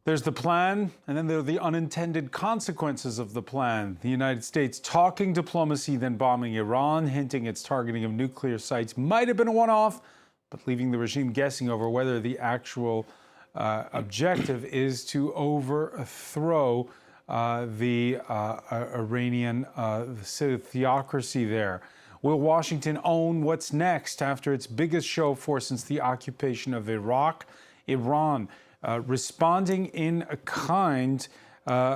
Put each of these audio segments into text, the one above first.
There's the plan, and then there are the unintended consequences of the plan. The United States talking diplomacy, then bombing Iran, hinting its targeting of nuclear sites might have been a one-off, but leaving the regime guessing over whether the actual objective is to overthrow the Iranian theocracy there. Will Washington own what's next after its biggest show force since the occupation of Iraq? Iran responding in a kind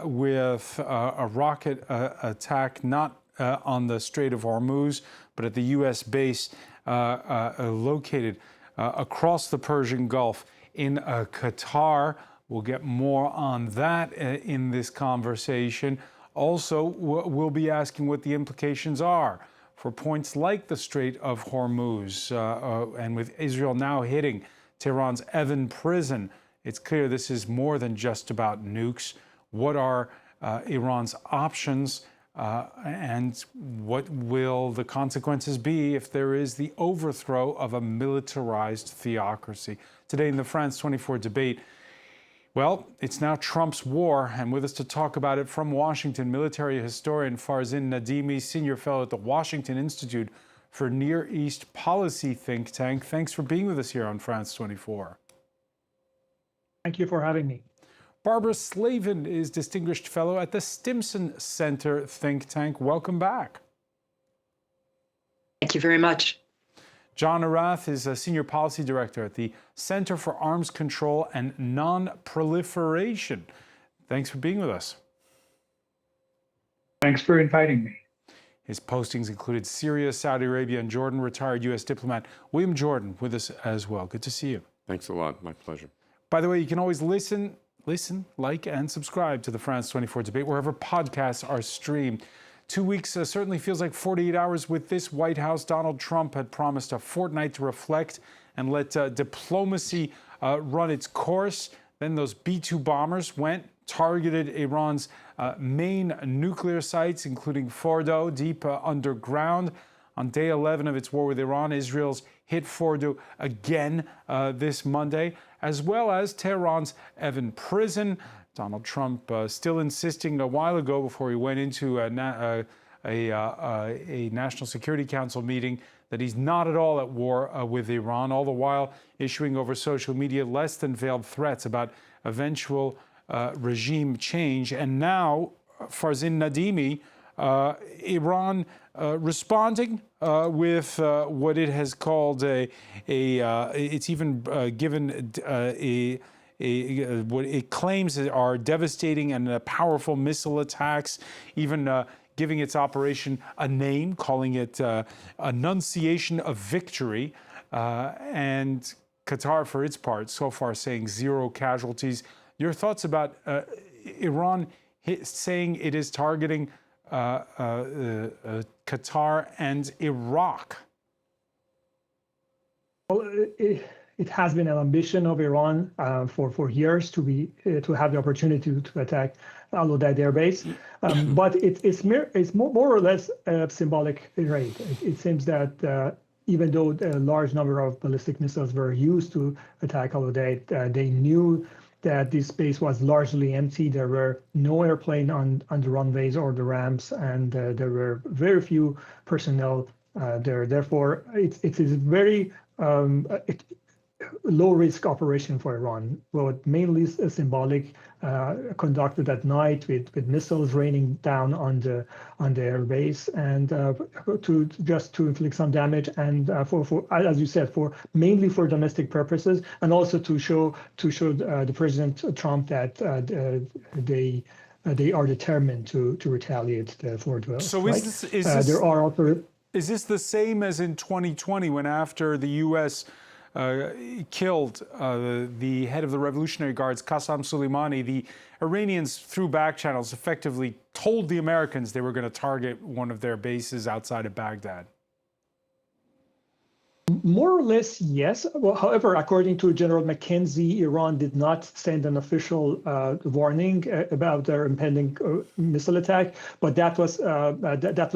with a rocket attack, not on the Strait of Hormuz, but at the U.S. base located across the Persian Gulf in Qatar. We'll get more on that in this conversation. Also, we'll be asking what the implications are for points like the Strait of Hormuz, and with Israel now hitting Tehran's Evin Prison, it's clear this is more than just about nukes. What are Iran's options, and what will the consequences be if there is the overthrow of a militarized theocracy? Today in the France 24 debate, well, it's now Trump's war, and with us to talk about it from Washington, military historian Farzin Nadimi, senior fellow at the Washington Institute for Near East Policy think tank. Thanks for being with us here on France 24. Thank you for having me. Barbara Slavin is Distinguished Fellow at the Stimson Center think tank. Welcome back. Thank you very much. John Arath is a Senior Policy Director at the Center for Arms Control and Non-Proliferation. Thanks for being with us. Thanks for inviting me. His postings included Syria, Saudi Arabia, and Jordan. Retired U.S. diplomat William Jordan with us as well. Good to see you. Thanks a lot. My pleasure. By the way, you can always listen, like, and subscribe to the France 24 debate wherever podcasts are streamed. 2 weeks certainly feels like 48 hours with this White House. Donald Trump had promised a fortnight to reflect and let diplomacy run its course. Then those B-2 bombers went, targeted Iran's main nuclear sites, including Fordo, deep underground. On day 11 of its war with Iran, Israel's hit Fordo again this Monday, as well as Tehran's Evin Prison. Donald Trump still insisting a while ago, before he went into a National Security Council meeting, that he's not at all at war with Iran, all the while issuing over social media less than veiled threats about eventual regime change. And now, Farzin Nadimi, Iran responding with what it has called it's even given what it claims are devastating and powerful missile attacks, even giving its operation a name, calling it Annunciation of Victory. And Qatar, for its part, so far saying 0 casualties. Your thoughts about Iran saying it is targeting Qatar and Iraq? Well, it has been an ambition of Iran for years to have the opportunity to attack Al-Udeid air base, but it's more or less a symbolic raid. It seems that even though a large number of ballistic missiles were used to attack Al-Udeid, they knew that this base was largely empty. There were no airplane on the runways or the ramps, and there were very few personnel there. Therefore, it is very low-risk operation for Iran, but mainly symbolic, conducted at night with missiles raining down on the air base, and to inflict some damage, and for as you said, mainly for domestic purposes, and also to show the President Trump that they are determined to retaliate for the. So is this there are also. Is this the same as in 2020, when after the U.S. Killed the head of the Revolutionary Guards, Qasem Soleimani, the Iranians, through back channels, effectively told the Americans they were going to target one of their bases outside of Baghdad? More or less, yes. Well, however, according to General McKenzie, Iran did not send an official warning about their impending missile attack, but that was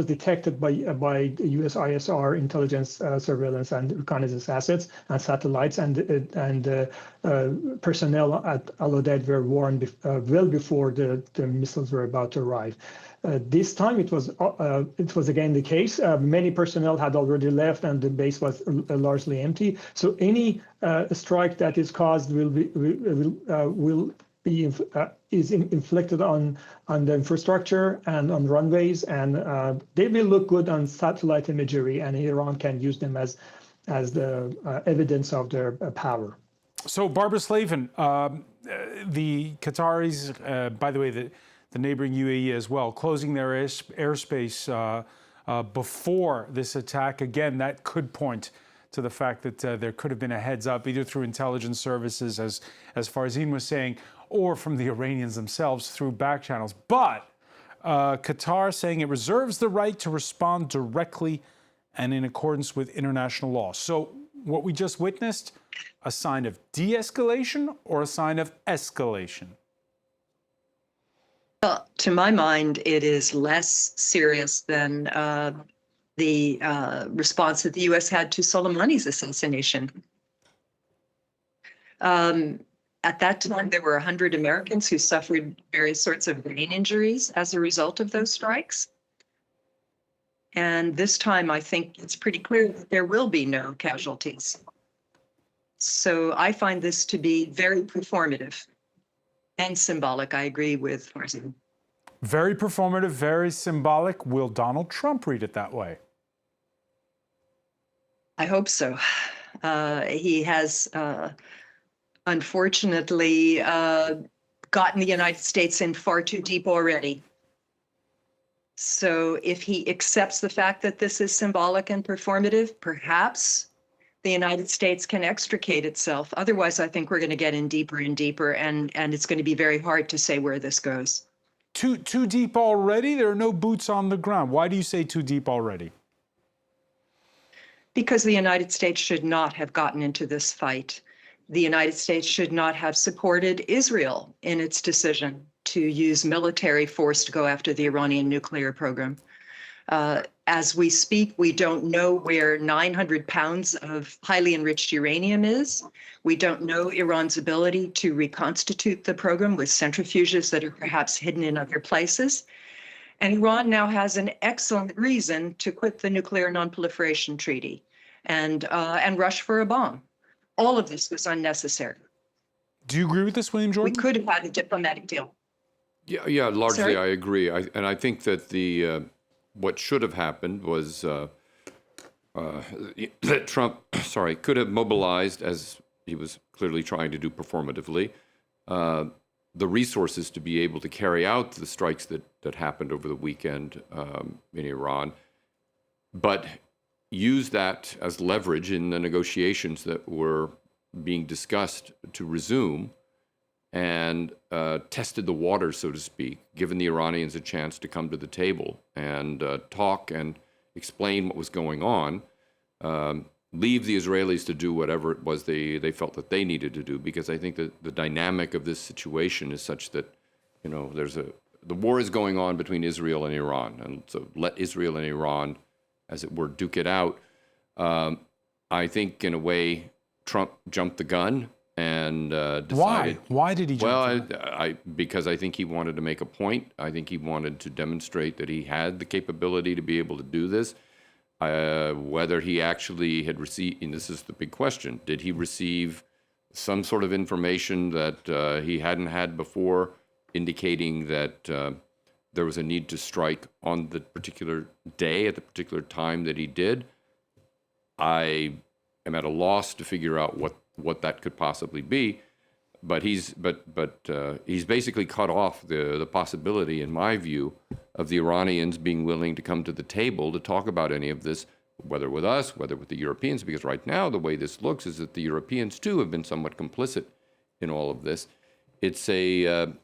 detected by U.S. ISR intelligence, surveillance, and reconnaissance assets and satellites, and personnel at Al Udeid were warned well before the missiles were about to arrive. This time it was again the case. Many personnel had already left, and the base was largely empty. So any strike that is caused is inflicted on the infrastructure and on runways, and they will look good on satellite imagery, and Iran can use them as the evidence of their power. So, Barbara Slavin, the Qataris, by the way, the neighboring UAE as well, closing their airspace before this attack. Again, that could point to the fact that there could have been a heads up, either through intelligence services, as Farzin was saying, or from the Iranians themselves through back channels. But Qatar saying it reserves the right to respond directly and in accordance with international law. So what we just witnessed, a sign of de-escalation or a sign of escalation? Well, to my mind, it is less serious than the response that the U.S. had to Soleimani's assassination. At that time, there were 100 Americans who suffered various sorts of brain injuries as a result of those strikes. And this time, I think it's pretty clear that there will be no casualties. So I find this to be very performative and symbolic. I agree with Farzin. Very performative, very symbolic. Will Donald Trump read it that way? I hope so. He has, unfortunately, gotten the United States in far too deep already. So if he accepts the fact that this is symbolic and performative, perhaps the United States can extricate itself. Otherwise, I think we're going to get in deeper and deeper, and it's going to be very hard to say where this goes. Too deep already? There are no boots on the ground. Why do you say too deep already? Because the United States should not have gotten into this fight. The United States should not have supported Israel in its decision to use military force to go after the Iranian nuclear program. As we speak, we don't know where 900 pounds of highly enriched uranium is. We don't know Iran's ability to reconstitute the program with centrifuges that are perhaps hidden in other places. And Iran now has an excellent reason to quit the Nuclear Non-Proliferation Treaty and rush for a bomb. All of this was unnecessary. Do you agree with this, William Jordan? We could have had a diplomatic deal. Yeah, largely Sorry? I agree. And I think that what should have happened was that Trump, could have mobilized, as he was clearly trying to do performatively, the resources to be able to carry out the strikes that happened over the weekend in Iran, but use that as leverage in the negotiations that were being discussed to resume, and tested the water, so to speak, given the Iranians a chance to come to the table and talk and explain what was going on, leave the Israelis to do whatever it was they felt that they needed to do, because I think that the dynamic of this situation is such that, the war is going on between Israel and Iran, and so let Israel and Iran, as it were, duke it out. I think, in a way, Trump jumped the gun and decided. Why did he jump? Well, because I think he wanted to make a point. I think he wanted to demonstrate that he had the capability to be able to do this. Whether he actually had received, and this is the big question, did he receive some sort of information that he hadn't had before, indicating that there was a need to strike on the particular day at the particular time that he did? I am at a loss to figure out what that could possibly be, but he's basically cut off the possibility, in my view, of the Iranians being willing to come to the table to talk about any of this, whether with us, whether with the Europeans, because right now the way this looks is that the Europeans too have been somewhat complicit in all of this. It's it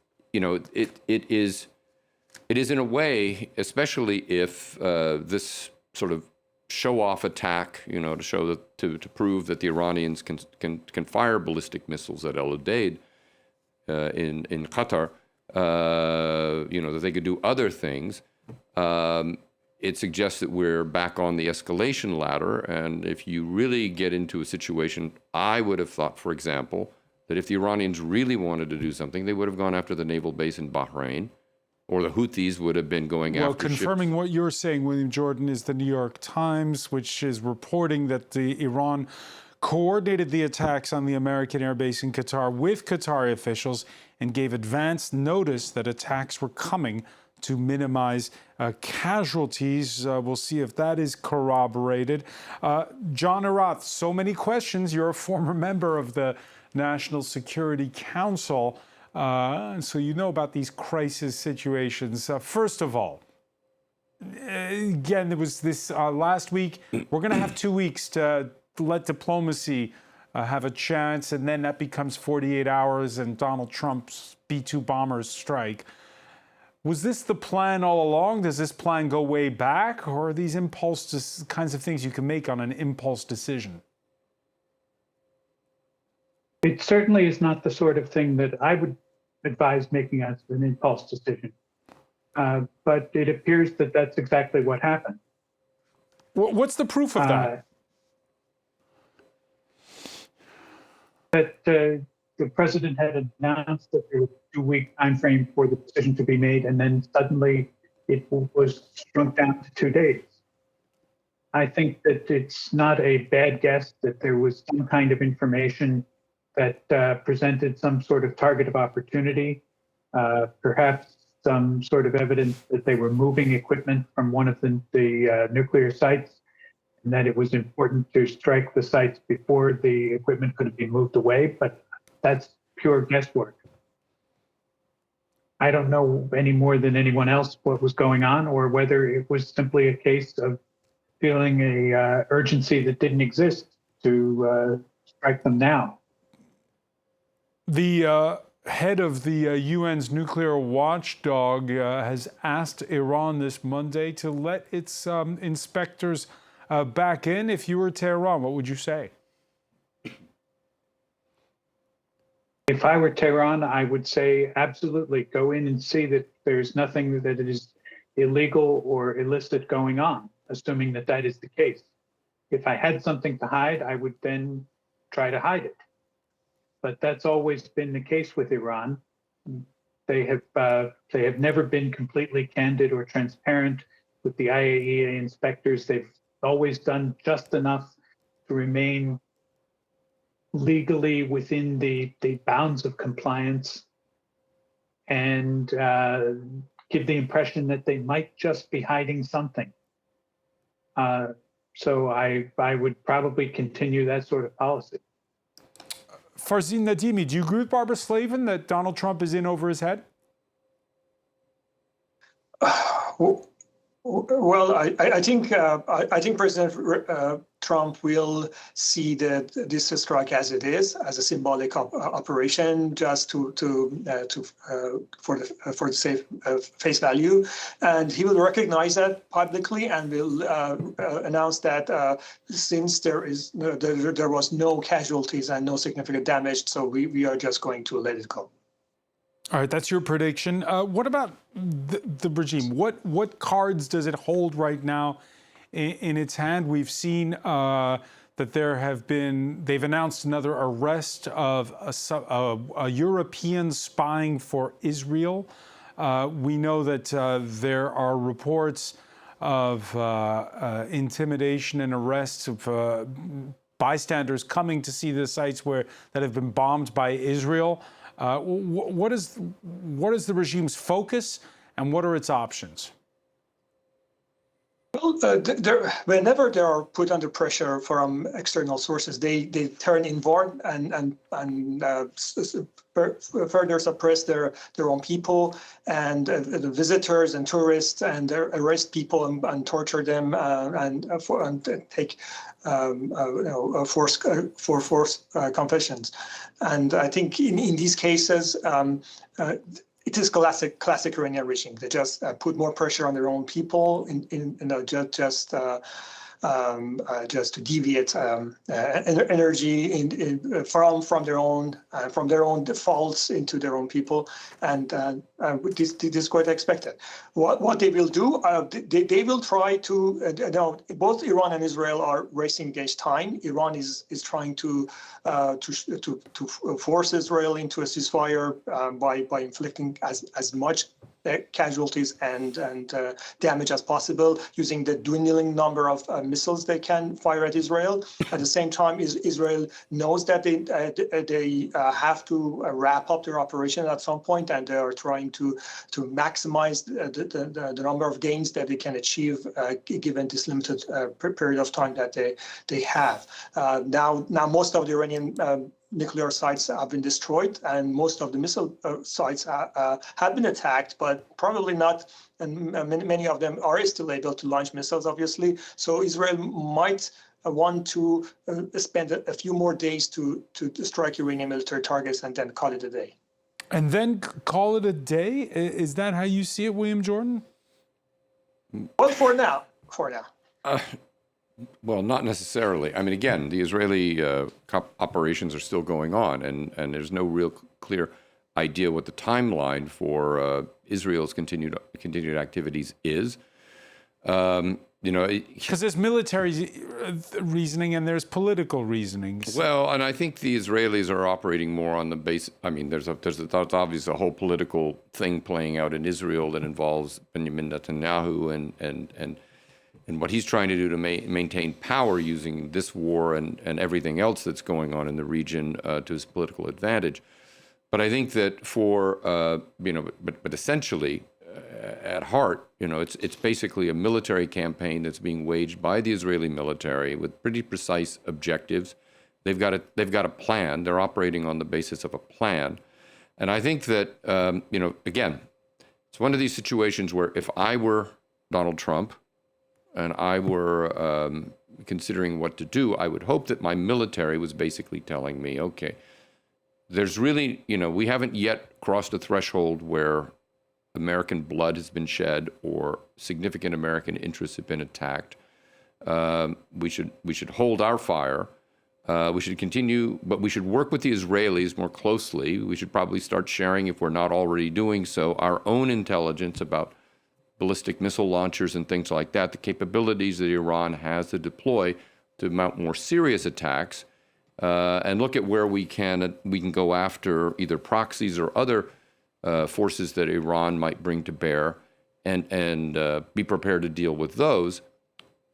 is in a way, especially if this sort of show-off attack, to show that to prove that the Iranians can fire ballistic missiles at El Udeid in Qatar, that they could do other things. It suggests that we're back on the escalation ladder. And if you really get into a situation, I would have thought, for example, that if the Iranians really wanted to do something, they would have gone after the naval base in Bahrain, or the Houthis would have been going after ships. Well, confirming what you're saying, William Jordan, is the New York Times, which is reporting that Iran coordinated the attacks on the American airbase in Qatar with Qatari officials and gave advance notice that attacks were coming to minimize casualties. We'll see if that is corroborated. John Arath, so many questions. You're a former member of the National Security Council, so you know about these crisis situations. First of all, again, there was this last week. We're going to have 2 weeks to let diplomacy have a chance, and then that becomes 48 hours and Donald Trump's B-2 bombers strike. Was this the plan all along? Does this plan go way back, or are these kinds of things you can make on an impulse decision? It certainly is not the sort of thing that I would advise making as an impulse decision. But it appears that that's exactly what happened. What's the proof of that? That the president had announced that there was a 2-week time frame for the decision to be made, and then suddenly it was shrunk down to 2 days. I think that it's not a bad guess that there was some kind of information that presented some sort of target of opportunity, perhaps some sort of evidence that they were moving equipment from one of the nuclear sites, and that it was important to strike the sites before the equipment could be moved away, but that's pure guesswork. I don't know any more than anyone else what was going on, or whether it was simply a case of feeling a urgency that didn't exist to strike them now. The head of the UN's nuclear watchdog has asked Iran this Monday to let its inspectors back in. If you were Tehran, what would you say? If I were Tehran, I would say absolutely go in and see that there's nothing that is illegal or illicit going on, assuming that that is the case. If I had something to hide, I would then try to hide it. But that's always been the case with Iran. They have never been completely candid or transparent with the IAEA inspectors. They've always done just enough to remain legally within the bounds of compliance and give the impression that they might just be hiding something. So I would probably continue that sort of policy. Farzin Nadimi, do you agree with Barbara Slavin that Donald Trump is in over his head? Well, I think President Trump will see this strike as it is, as a symbolic operation, just for the safe face value, and he will recognize that publicly and will announce that since there was no casualties and no significant damage, so we are just going to let it go. All right, that's your prediction. What about the regime? What cards does it hold right now in its hand? We've seen that they've announced another arrest of a European spying for Israel. We know that there are reports of intimidation and arrests of bystanders coming to see the sites that have been bombed by Israel. What is the regime's focus, and what are its options? Well, whenever they are put under pressure from external sources, they turn inward and further suppress their own people and the visitors and tourists, and arrest people and torture them and take forced confessions. And I think in these cases, it is classic Iranian regime. They just put more pressure on their own people, just just to deviate energy from their own defaults into their own people, and this is quite expected. What they will do, they will try to. Both Iran and Israel are racing against time. Iran is trying to force Israel into a ceasefire by inflicting as much casualties and damage as possible, using the dwindling number of missiles they can fire at Israel. At the same time, Israel knows that they have to wrap up their operation at some point, and they are trying to maximize the number of gains that they can achieve given this limited period of time that they have. Now most of the Iranian nuclear sites have been destroyed, and most of the missile sites have been attacked, but probably not, and many of them are still able to launch missiles, obviously. So Israel might want to spend a few more days to strike Iranian military targets and then call it a day. And then call it a day? Is that how you see it, William Jordan? Well, for now. Well, not necessarily. I mean, again, the Israeli operations are still going on, and there's no real clear idea what the timeline for Israel's continued activities is. Because there's military reasoning and there's political reasonings. Well, and I think the Israelis are operating more on the base. I mean, there's obviously a whole political thing playing out in Israel that involves Benjamin Netanyahu and what he's trying to do to maintain power using this war and everything else that's going on in the region to his political advantage. But I think that but essentially, at heart, it's basically a military campaign that's being waged by the Israeli military with pretty precise objectives. They've got a plan. They're operating on the basis of a plan, and I think that again, it's one of these situations where if I were Donald Trump and I were considering what to do, I would hope that my military was basically telling me, okay, there's really, we haven't yet crossed a threshold where American blood has been shed or significant American interests have been attacked. We should hold our fire. We should continue, but we should work with the Israelis more closely. We should probably start sharing, if we're not already doing so, our own intelligence about ballistic missile launchers and things like that, the capabilities that Iran has to deploy to mount more serious attacks, and look at where we can go after either proxies or other forces that Iran might bring to bear, and be prepared to deal with those,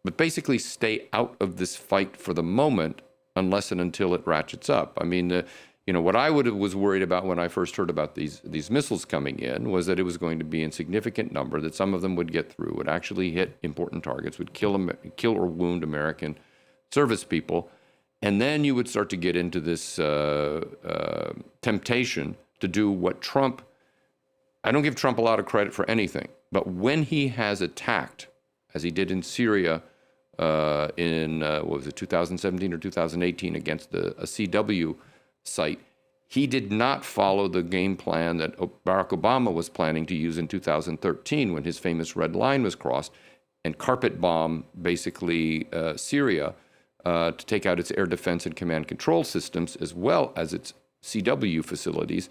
but basically stay out of this fight for the moment unless and until it ratchets up. I mean, what I was worried about when I first heard about these missiles coming in was that it was going to be in significant number, that some of them would get through, would actually hit important targets, would kill or wound American service people, and then you would start to get into this temptation to do what Trump. I don't give Trump a lot of credit for anything, but when he has attacked, as he did in Syria in 2017 or 2018 against a CW site, he did not follow the game plan that Barack Obama was planning to use in 2013 when his famous red line was crossed and carpet bomb basically Syria to take out its air defense and command control systems as well as its CW facilities.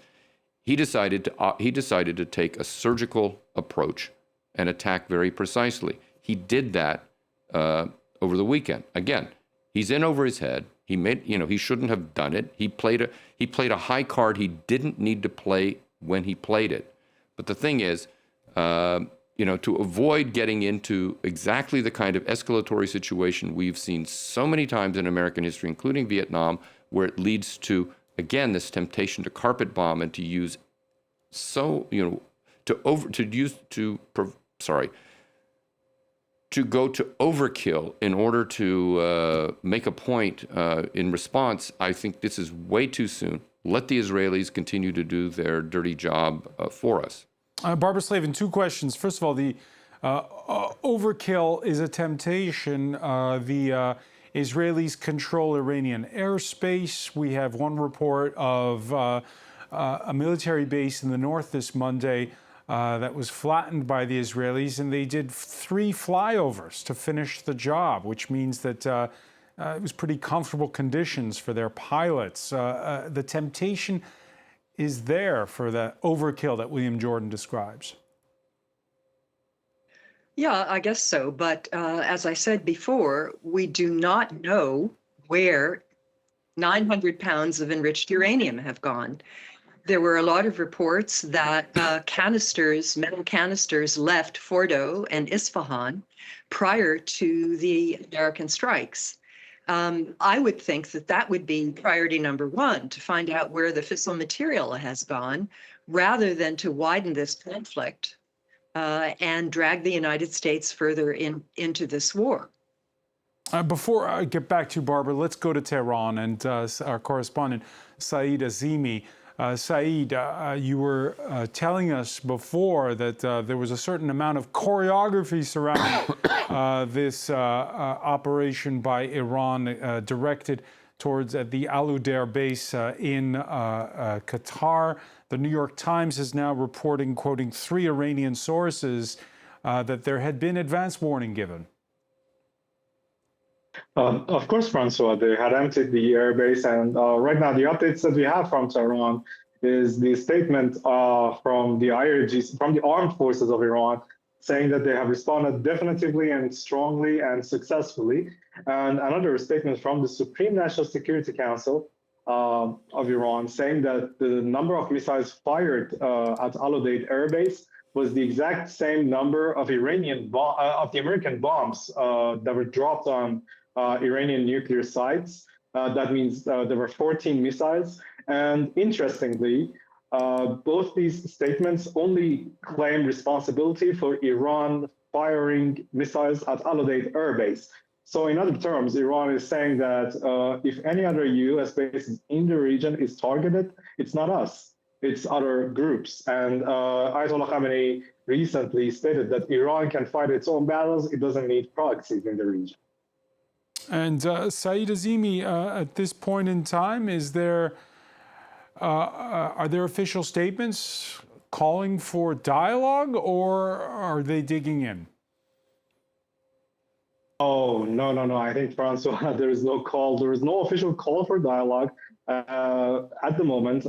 He decided to take a surgical approach and attack very precisely. He did that over the weekend. Again, he's in over his head. He he shouldn't have done it. He played a high card he didn't need to play when he played it. But the thing is, to avoid getting into exactly the kind of escalatory situation we've seen so many times in American history, including Vietnam, where it leads to, again, this temptation to carpet bomb and to use to go to overkill in order to make a point in response. I think this is way too soon. Let the Israelis continue to do their dirty job for us. Barbara Slavin, two questions. First of all, the overkill is a temptation. The Israelis control Iranian airspace. We have one report of a military base in the north this Monday that was flattened by the Israelis, and they did 3 flyovers to finish the job, which means that it was pretty comfortable conditions for their pilots. The temptation is there for the overkill that William Jordan describes. Yeah, I guess so. But as I said before, we do not know where 900 pounds of enriched uranium have gone. There were a lot of reports that metal canisters left Fordo and Isfahan prior to the American strikes. I would think that that would be priority number 1, to find out where the fissile material has gone, rather than to widen this conflict and drag the United States further into this war. Before I get back to Barbara, let's go to Tehran and our correspondent, Saeed Azimi. Saeed, you were telling us before that there was a certain amount of choreography surrounding this operation by Iran directed towards the Al Udeid base in Qatar. The New York Times is now reporting, quoting 3 Iranian sources, that there had been advance warning given. Of course, Francois, they had emptied the airbase, and right now the updates that we have from Tehran is the statement from the IRGC, from the armed forces of Iran, saying that they have responded definitively and strongly and successfully. And another statement from the Supreme National Security Council of Iran, saying that the number of missiles fired at Al Udeid airbase was the exact same number of the American bombs that were dropped on Iranian nuclear sites. That means there were 14 missiles. And interestingly, both these statements only claim responsibility for Iran firing missiles at Al Udeid airbase. So in other terms, Iran is saying that if any other US base in the region is targeted, it's not us, it's other groups. And Ayatollah Khamenei recently stated that Iran can fight its own battles, it doesn't need proxies in the region. And Saeed Azimi, at this point in time, are there official statements calling for dialogue, or are they digging in? Oh, no. I think, Francois, there is no call. There is no official call for dialogue at the moment.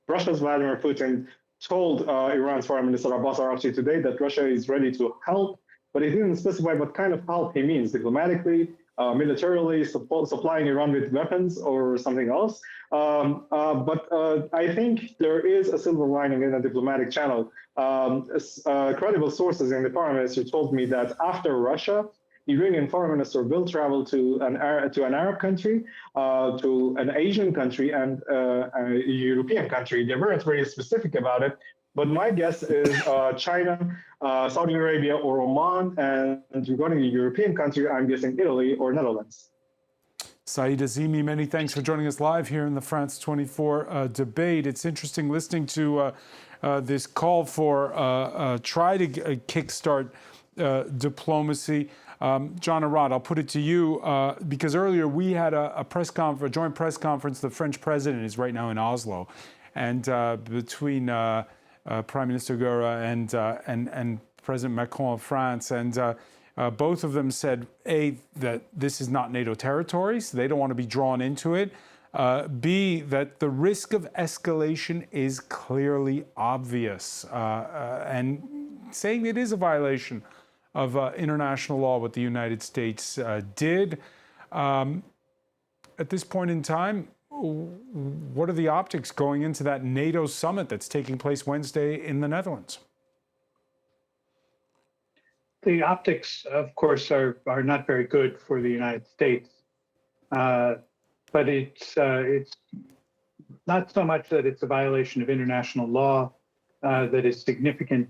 Russia's Vladimir Putin told Iran's Foreign Minister Abbas Araghchi today that Russia is ready to help, but he didn't specify what kind of help he means: diplomatically, militarily, supplying Iran with weapons, or something else. But I think there is a silver lining in the diplomatic channel. Credible sources in the foreign ministry told me that after Russia, Iranian foreign minister will travel to an Arab country, to an Asian country, and a European country. They weren't very specific about it, but my guess is China, Saudi Arabia, or Oman, and regarding a European country, I'm guessing Italy or Netherlands. Saeed Azimi, many thanks for joining us live here in the France 24 debate. It's interesting listening to this call for try to kickstart diplomacy. John Arad, I'll put it to you, because earlier we had a joint press conference. The French president is right now in Oslo, and between Prime Minister Gora and President Macron of France, and both of them said, A, that this is not NATO territory, so they don't want to be drawn into it. B, that the risk of escalation is clearly obvious, and saying it is a violation of international law what the United States did. At this point in time, what are the optics going into that NATO summit that's taking place Wednesday in the Netherlands? The optics, of course, are not very good for the United States. But it's not so much that it's a violation of international law that is significant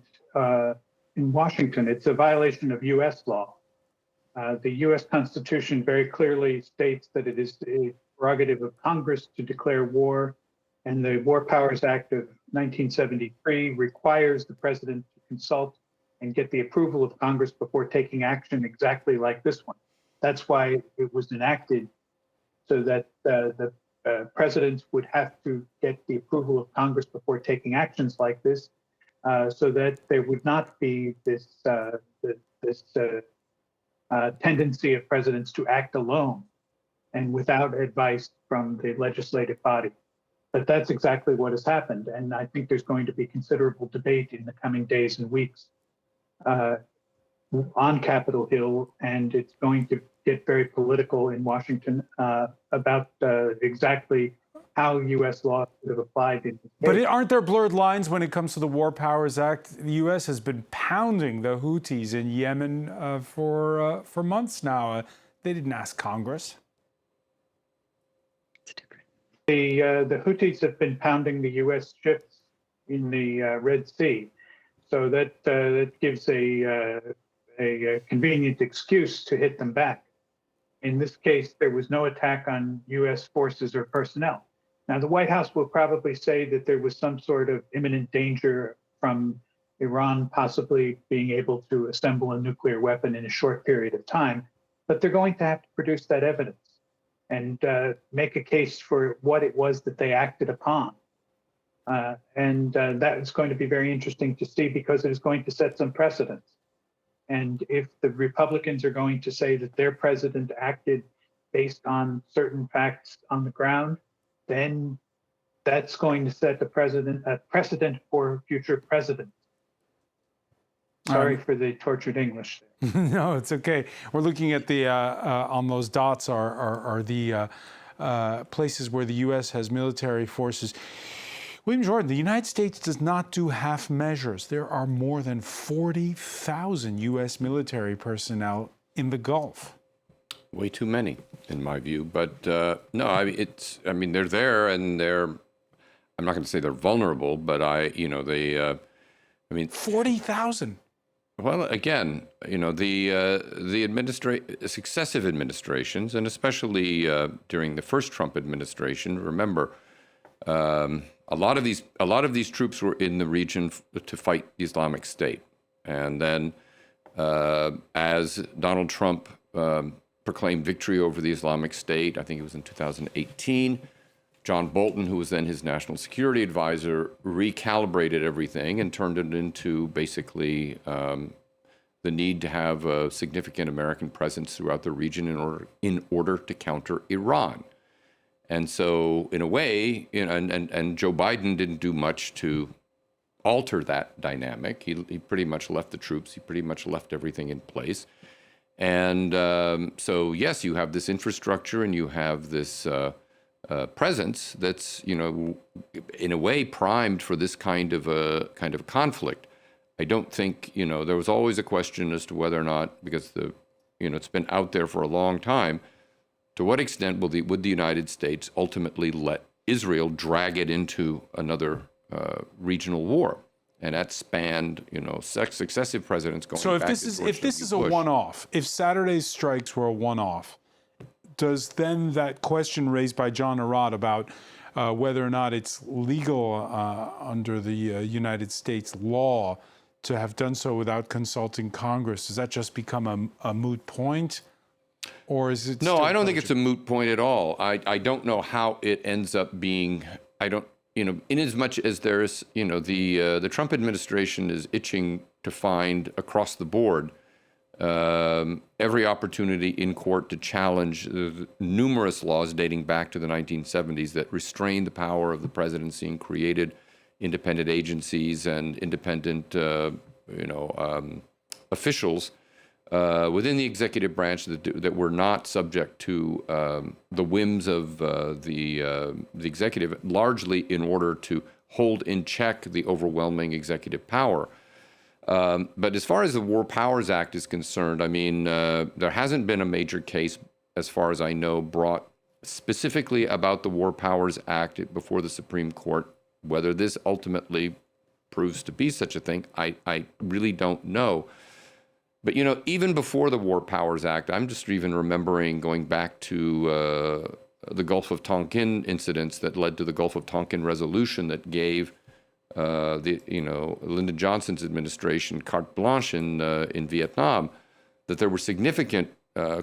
in Washington. It's a violation of U.S. law. The U.S. Constitution very clearly states that it is a prerogative of Congress to declare war, and the War Powers Act of 1973 requires the president to consult and get the approval of Congress before taking action exactly like this one. That's why it was enacted, so that the presidents would have to get the approval of Congress before taking actions like this. so that there would not be this tendency of presidents to act alone and without advice from the legislative body. But that's exactly what has happened. And I think there's going to be considerable debate in the coming days and weeks on Capitol Hill, and it's going to get very political in Washington about exactly how U.S. law should have applied in this case. But aren't there blurred lines when it comes to the War Powers Act? The U.S. has been pounding the Houthis in Yemen for months now. They didn't ask Congress. The Houthis have been pounding the U.S. ships in the Red Sea, so that gives a convenient excuse to hit them back. In this case, there was no attack on U.S. forces or personnel. Now, the White House will probably say that there was some sort of imminent danger from Iran possibly being able to assemble a nuclear weapon in a short period of time, but they're going to have to produce that evidence and make a case for what it was that they acted upon. And that is going to be very interesting to see, because it is going to set some precedents. And if the Republicans are going to say that their president acted based on certain facts on the ground, then that's going to set a precedent for future presidents. Sorry for the tortured English. No, it's okay. We're looking at the on those dots are the places where the U.S. has military forces. William Jordan, the United States does not do half measures. There are more than 40,000 U.S. military personnel in the Gulf. Way too many, in my view. But no, I mean, they're there, and they're. I'm not going to say they're vulnerable, but they. 40,000. Well, again, the successive administrations, and especially during the first Trump administration, remember, a lot of these troops were in the region to fight the Islamic State, and then as Donald Trump proclaimed victory over the Islamic State, I think it was in 2018. John Bolton, who was then his national security advisor, recalibrated everything and turned it into basically the need to have a significant American presence throughout the region in order to counter Iran. And so, in a way, and Joe Biden didn't do much to alter that dynamic. He pretty much left the troops. He pretty much left everything in place. And so, yes, you have this infrastructure and you have this presence that's, in a way, primed for this kind of conflict. I don't think, there was always a question as to whether or not, because it's been out there for a long time, to what extent would the United States ultimately let Israel drag it into another regional war? And that spanned, successive presidents going back to George W. Bush. So if this is a one-off, if Saturday's strikes were a one-off, does then that question raised by John Arad about whether or not it's legal under the United States law to have done so without consulting Congress, does that just become a moot point? Or is it? No, I don't think it's a moot point at all. I don't know how it ends up being. I don't, in as much as there's, the Trump administration is itching to find across the board every opportunity in court to challenge numerous laws dating back to the 1970s that restrained the power of the presidency and created independent agencies and independent, officials within the executive branch that were not subject to the whims of the executive, largely in order to hold in check the overwhelming executive power. But as far as the War Powers Act is concerned, there hasn't been a major case, as far as I know, brought specifically about the War Powers Act before the Supreme Court. Whether this ultimately proves to be such a thing, I really don't know. But, even before the War Powers Act, I'm just even remembering going back to the Gulf of Tonkin incidents that led to the Gulf of Tonkin resolution that gave Lyndon Johnson's administration carte blanche in Vietnam, that there were significant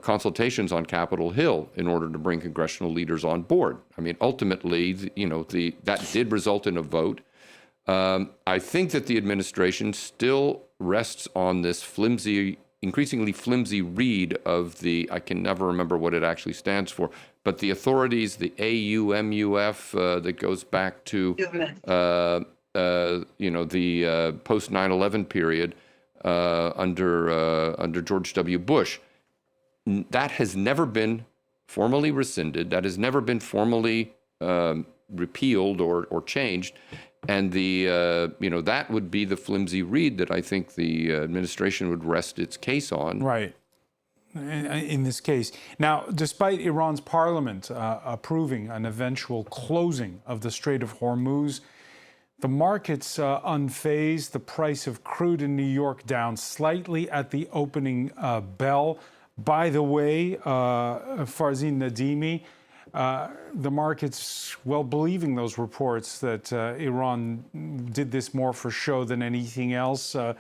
consultations on Capitol Hill in order to bring congressional leaders on board. Ultimately, that did result in a vote. I think that the administration still rests on this increasingly flimsy read of the, I can never remember what it actually stands for, but the authorities, the AUMUF, that goes back to, the post 9/11 period under George W. Bush. That has never been formally rescinded. That has never been formally repealed or changed. And that would be the flimsy reed that I think the administration would rest its case on. Right. In this case. Now, despite Iran's parliament approving an eventual closing of the Strait of Hormuz, the market's unfazed. The price of crude in New York down slightly at the opening bell. By the way, Farzin Nadimi, the market's well believing those reports that Iran did this more for show than anything else. The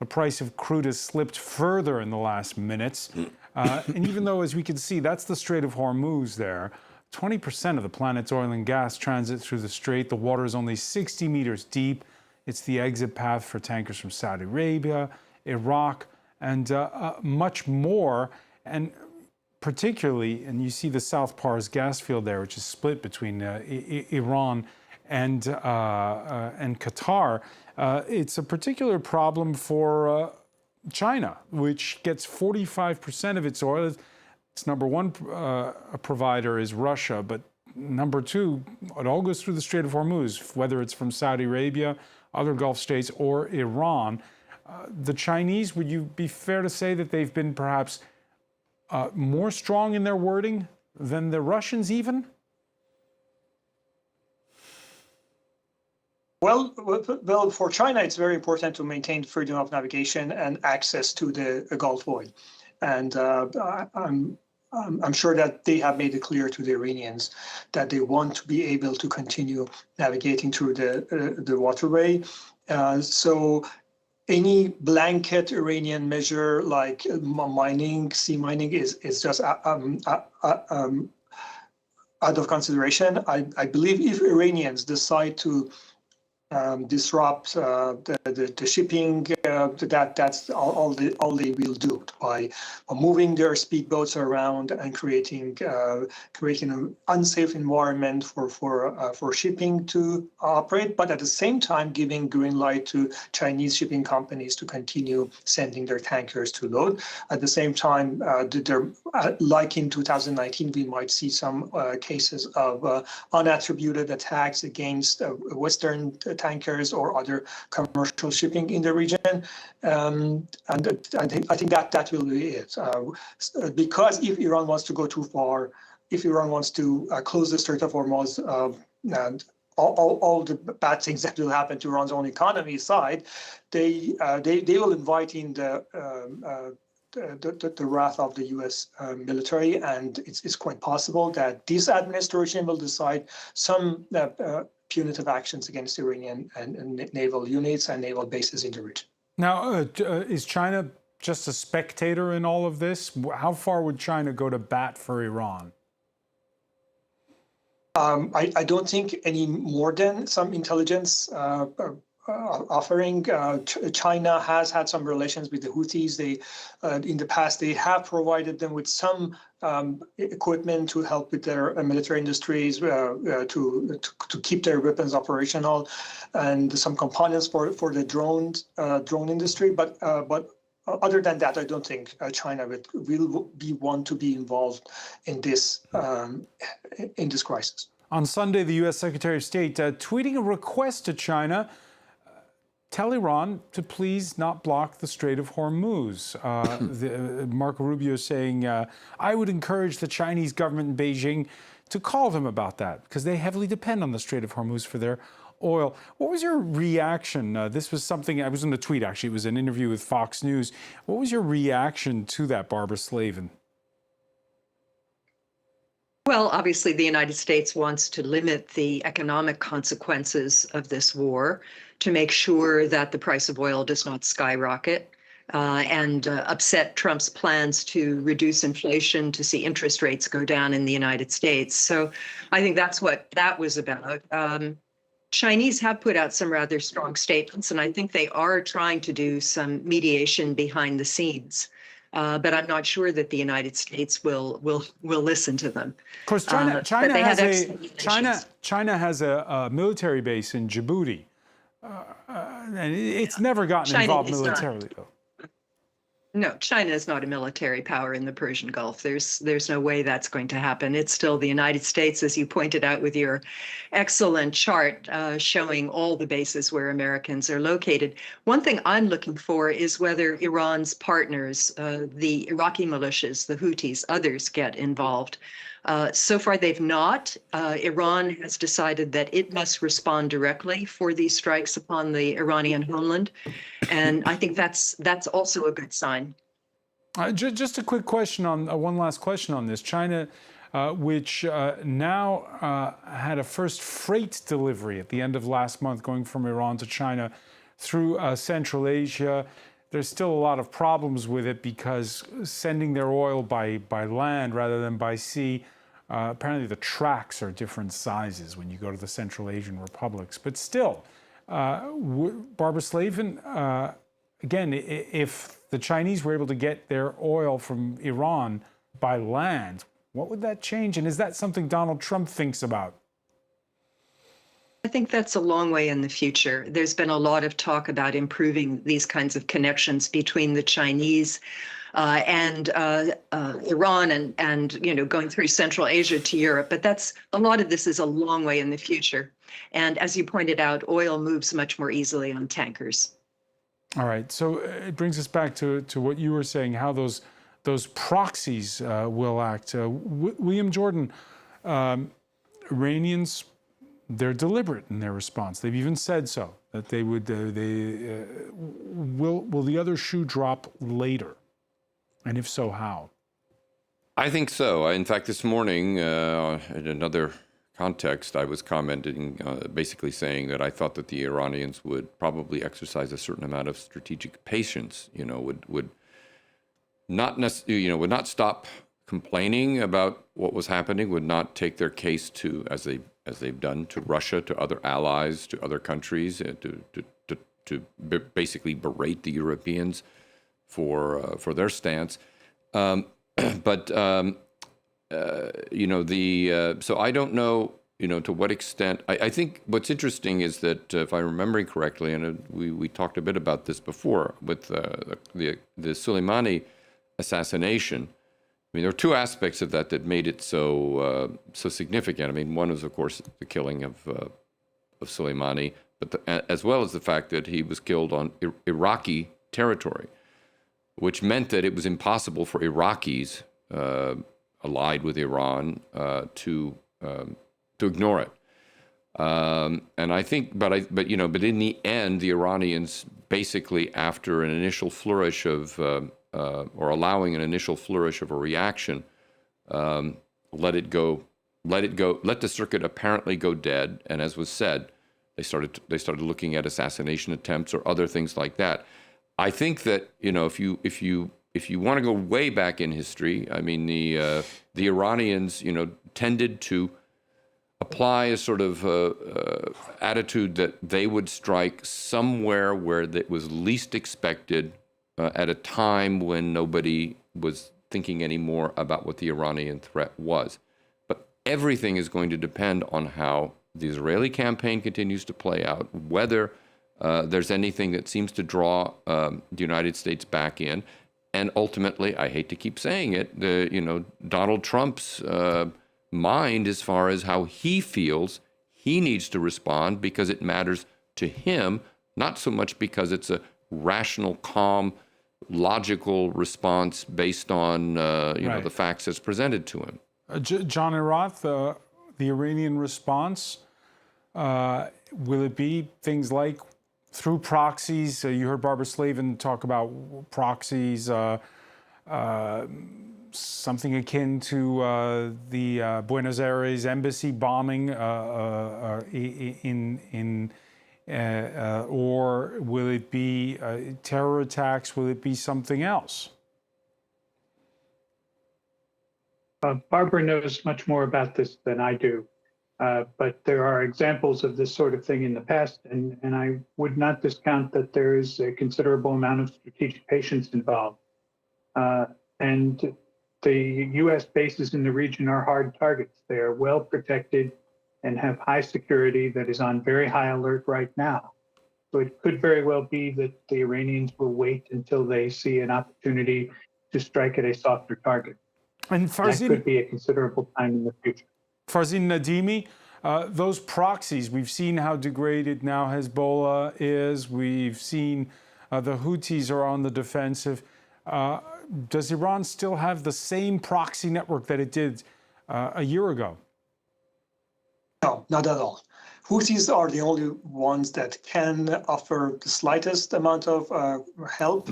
price of crude has slipped further in the last minutes. And even though, as we can see, that's the Strait of Hormuz there, 20% of the planet's oil and gas transit through the strait. The water is only 60 meters deep. It's the exit path for tankers from Saudi Arabia, Iraq, and much more. And particularly, and you see the South Pars gas field there, which is split between Iran and Qatar. It's a particular problem for China, which gets 45% of its oil. Its number one provider is Russia, but number two, it all goes through the Strait of Hormuz, whether it's from Saudi Arabia, other Gulf states, or Iran. The Chinese, would you be fair to say that they've been perhaps more strong in their wording than the Russians even? Well, for China, it's very important to maintain freedom of navigation and access to the Gulf oil. And I'm sure that they have made it clear to the Iranians that they want to be able to continue navigating through the waterway. So any blanket Iranian measure like mining, sea mining, is just out of consideration. I believe if Iranians decide to disrupt the shipping, that's all they will do by moving their speedboats around and creating an unsafe environment for shipping to operate, but at the same time giving green light to Chinese shipping companies to continue sending their tankers to load. At the same time, like in 2019, we might see some cases of unattributed attacks against Western tankers or other commercial shipping in the region, and I think that will be it. Because if Iran wants to go too far, if Iran wants to close the Strait of Hormuz, and all the bad things that will happen to Iran's own economy aside, they will invite in the wrath of the U.S. military, and it's quite possible that this administration will decide some punitive actions against Iranian and naval units and naval bases in the region. Now, is China just a spectator in all of this? How far would China go to bat for Iran? I don't think any more than some intelligence offering. China has had some relations with the Houthis. In the past, they have provided them with some equipment to help with their military industries, to keep their weapons operational, and some components for the drone industry. But other than that, I don't think China will want to be involved in this crisis. On Sunday, the U.S. Secretary of State tweeting a request to China. Tell Iran to please not block the Strait of Hormuz. Marco Rubio saying, I would encourage the Chinese government in Beijing to call them about that because they heavily depend on the Strait of Hormuz for their oil. What was your reaction? This was something, I was in the tweet actually, it was an interview with Fox News. What was your reaction to that, Barbara Slavin? Well, obviously, the United States wants to limit the economic consequences of this war to make sure that the price of oil does not skyrocket and upset Trump's plans to reduce inflation, to see interest rates go down in the United States. So I think that's what that was about. Chinese have put out some rather strong statements, and I think they are trying to do some mediation behind the scenes. But I'm not sure that the United States will listen to them. Of course, But China they has had a explanations. China has a military base in Djibouti, and it's never gotten China involved is not. militarily, though. No, China is not a military power in the Persian Gulf. There's no way that's going to happen. It's still the United States, as you pointed out with your excellent chart showing all the bases where Americans are located. One thing I'm looking for is whether Iran's partners, the Iraqi militias, the Houthis, others get involved. So far, they've not. Iran has decided that it must respond directly for these strikes upon the Iranian homeland. And I think that's also a good sign. Just a quick question on one last question on this. China, which now had a first freight delivery at the end of last month going from Iran to China through Central Asia. There's still a lot of problems with it because sending their oil by land rather than by sea, apparently the tracks are different sizes when you go to the Central Asian republics. But still, Barbara Slavin, again, if the Chinese were able to get their oil from Iran by land, what would that change? And is that something Donald Trump thinks about? I think that's a long way in the future. There's been a lot of talk about improving these kinds of connections between the Chinese and Iran and going through Central Asia to Europe. But a lot of this is a long way in the future. And as you pointed out, oil moves much more easily on tankers. All right. So it brings us back to what you were saying, how those proxies will act. William Jordan, Iranians, they're deliberate in their response. They've even said so, that they would. Will the other shoe drop later? And if so, how? I think so. In fact, this morning, in another context, I was commenting, basically saying that I thought that the Iranians would probably exercise a certain amount of strategic patience. Would not necessarily, would not stop complaining about what was happening, would not take their case to, as they've done, to Russia, to other allies, to other countries, to basically berate the Europeans for their stance. So I don't know, to what extent. I think what's interesting is that if I'm remembering correctly, and we talked a bit about this before with the Soleimani assassination. I mean, there are two aspects of that made it so significant. I mean, one was, of course, the killing of Soleimani, but as well as the fact that he was killed on Iraqi territory, which meant that it was impossible for Iraqis allied with Iran to ignore it. And I think, but in the end, the Iranians basically, after an initial flourish of or allowing an initial flourish of a reaction, let the circuit apparently go dead. And as was said, they started looking at assassination attempts or other things like that. I think that if you want to go way back in history, I mean the Iranians tended to apply a sort of attitude that they would strike somewhere where that was least expected at a time when nobody was thinking anymore about what the Iranian threat was. But everything is going to depend on how the Israeli campaign continues to play out, whether there's anything that seems to draw the United States back in. And ultimately, I hate to keep saying it, Donald Trump's mind as far as how he feels he needs to respond because it matters to him, not so much because it's a rational, calm, logical response based on right. The facts as presented to him. John Irath, the Iranian response, will it be things like through proxies? You heard Barbara Slavin talk about proxies, something akin to the Buenos Aires embassy bombing or will it be terror attacks? Will it be something else? Barbara knows much more about this than I do. But there are examples of this sort of thing in the past, and I would not discount that there is a considerable amount of strategic patience involved. And the U.S. bases in the region are hard targets. They are well protected and have high security that is on very high alert right now. So it could very well be that the Iranians will wait until they see an opportunity to strike at a softer target. And That could be a considerable time in the future. Farzin Nadimi, those proxies, we've seen how degraded now Hezbollah is. We've seen the Houthis are on the defensive. Does Iran still have the same proxy network that it did a year ago? No, not at all. Houthis are the only ones that can offer the slightest amount of help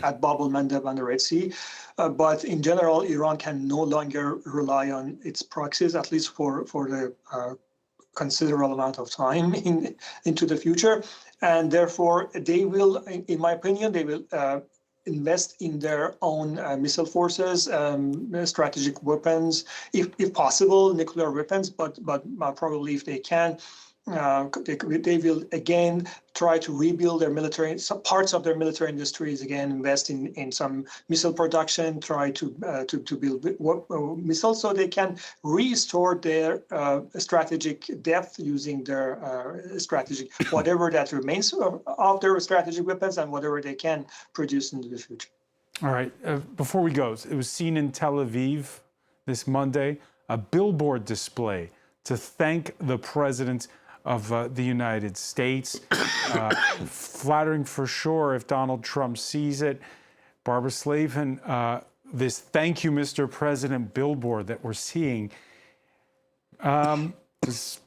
at Bab el-Mandeb and the Red Sea. But in general, Iran can no longer rely on its proxies, at least for the considerable amount of time into the future. And therefore, they will, in my opinion, they will invest in their own missile forces, strategic weapons, if possible, nuclear weapons, but probably if they can, they will again try to rebuild their military, some parts of their military industries, again invest in some missile production, try to build missiles so they can restore their strategic depth using their strategic, whatever that remains of their strategic weapons and whatever they can produce into the future. All right, before we go, it was seen in Tel Aviv this Monday, a billboard display to thank the president of the United States. Flattering for sure if Donald Trump sees it. Barbara Slavin, this "Thank You, Mr. President" billboard that we're seeing, does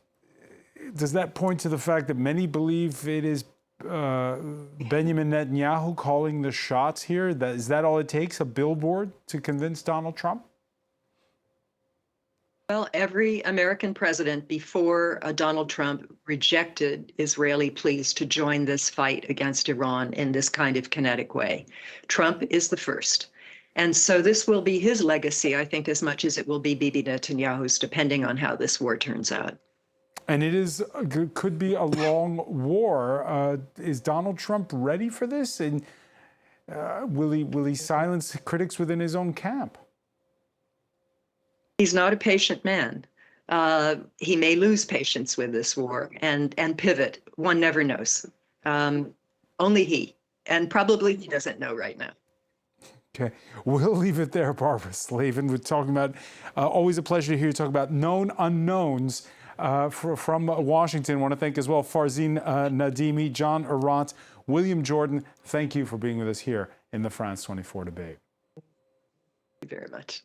that point to the fact that many believe it is Benjamin Netanyahu calling the shots here? Is that all it takes, a billboard, to convince Donald Trump? Well, every American president before Donald Trump rejected Israeli pleas to join this fight against Iran in this kind of kinetic way. Trump is the first. And so this will be his legacy, I think, as much as it will be Bibi Netanyahu's, depending on how this war turns out. And it could be a long war. Is Donald Trump ready for this? And will he silence critics within his own camp? He's not a patient man. He may lose patience with this war and pivot. One never knows. Only he. And probably he doesn't know right now. Okay, we'll leave it there, Barbara Slavin. We're talking about, always a pleasure to hear you talk about known unknowns from Washington. I want to thank as well Farzin Nadimi, John Arant, William Jordan. Thank you for being with us here in the France 24 debate. Thank you very much.